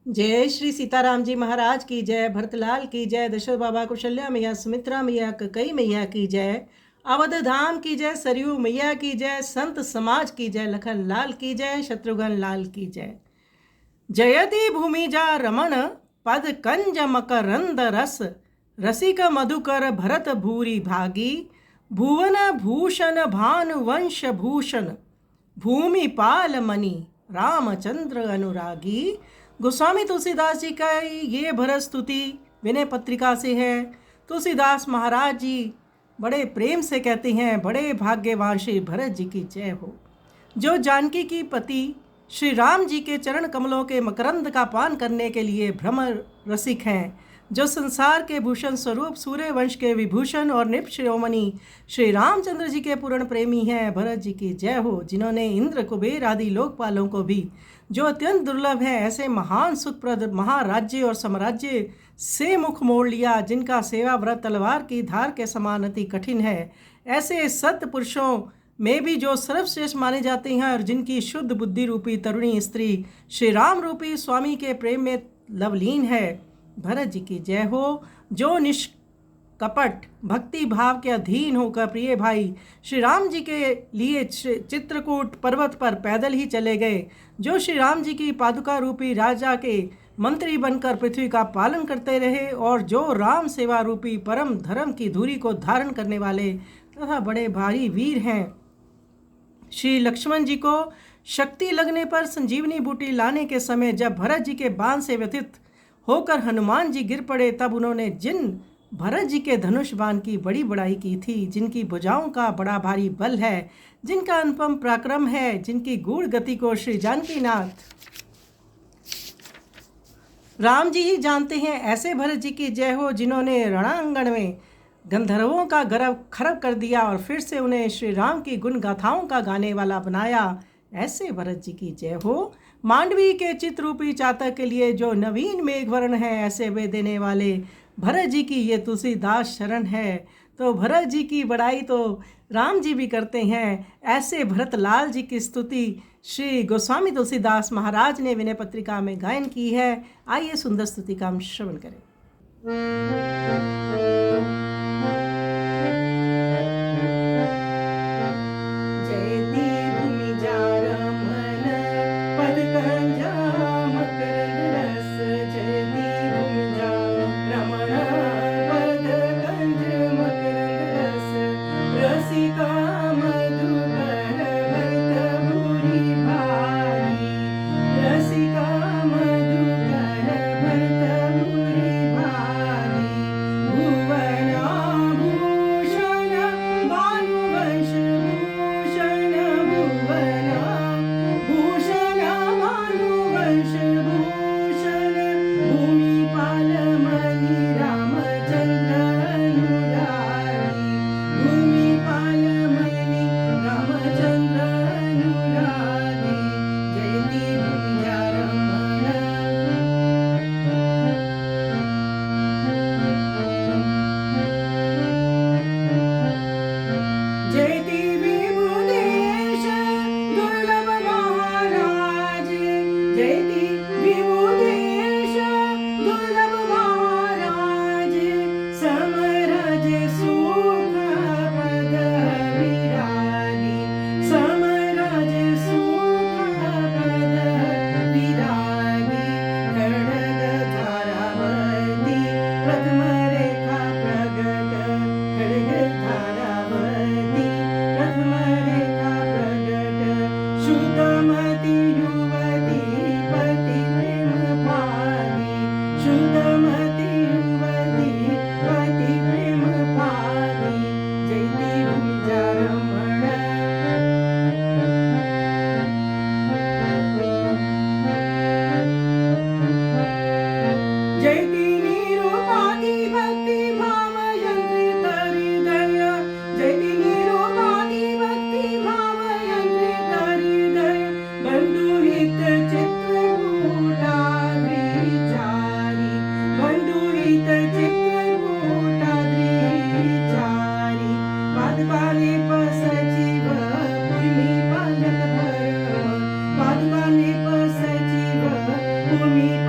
जय श्री सीताराम जी महाराज की जय, भरतलाल की जय, दशरथ बाबा कौशल्या मैया, सुमित्रा मैया, कई मैया की जय, अवध धाम की जय, सरयू मैया की जय, संत समाज की जय, लखन लाल की जय, शत्रुघ्न लाल की जय। जयति भूमिजा रमण पद कंज मकरंद रस, रसिक मधुकर भरत भूरि भागी, भुवन भूषण भानुवंश भूषण, भूमिपाल मणि रामचंद्र अनुरागी। गोस्वामी तुलसीदास जी का ये भरत स्तुति विनय पत्रिका से है। तुलसीदास महाराज जी बड़े प्रेम से कहते हैं, बड़े भाग्यवान श्री भरत जी की जय हो, जो जानकी की पति श्री राम जी के चरण कमलों के मकरंद का पान करने के लिए भ्रमर रसिक हैं, जो संसार के भूषण स्वरूप सूर्य वंश के विभूषण और नृप शिरोमणि श्री रामचंद्र जी के पूर्ण प्रेमी हैं। भरत जी की जय हो, जिन्होंने इंद्र कुबेर आदि लोकपालों को भी, जो अत्यंत दुर्लभ है, ऐसे महान सुखप्रद महाराज्य और साम्राज्य से मुख मोड़ लिया, जिनका सेवा व्रत तलवार की धार के समान अति कठिन है। ऐसे सत्य पुरुषों में भी जो सर्वश्रेष्ठ माने जाते हैं और जिनकी शुद्ध बुद्धि रूपी तरुणी स्त्री श्री राम रूपी स्वामी के प्रेम में लवलीन है। भरत जी की जय हो, जो निष्कपट भक्ति भाव के अधीन होकर प्रिय भाई श्री राम जी के लिए चित्रकूट पर्वत पर पैदल ही चले गए, जो श्री राम जी की पादुका रूपी राजा के मंत्री बनकर पृथ्वी का पालन करते रहे, और जो राम सेवा रूपी परम धर्म की धुरी को धारण करने वाले तथा बड़े भारी वीर हैं। श्री लक्ष्मण जी को शक्ति लगने पर संजीवनी बूटी लाने के समय जब भरत जी के बाण से व्यथित होकर हनुमान जी गिर पड़े, तब उन्होंने जिन भरत जी के धनुष बाण की बड़ी बड़ाई की थी, जिनकी भुजाओं का बड़ा भारी बल है, जिनका अनुपम पराक्रम है, जिनकी गूढ़ गति को श्री जानकीनाथ राम जी ही जानते हैं, ऐसे भरत जी की जय हो, जिन्होंने रणांगण में गंधर्वों का गर्व खरब कर दिया और फिर से उन्हें श्री राम की गुण गाथाओं का गाने वाला बनाया। ऐसे भरत जी की जय हो, मांडवी के चित्ररूपी चातक के लिए जो नवीन मेघवर्ण है, ऐसे वे देने वाले भरत जी की ये तुलसीदास शरण है। तो भरत जी की बड़ाई तो राम जी भी करते हैं। ऐसे भरतलाल जी की स्तुति श्री गोस्वामी तुलसीदास महाराज ने विनय पत्रिका में गायन की है। आइए सुंदर स्तुति का हम श्रवण करें। भूमि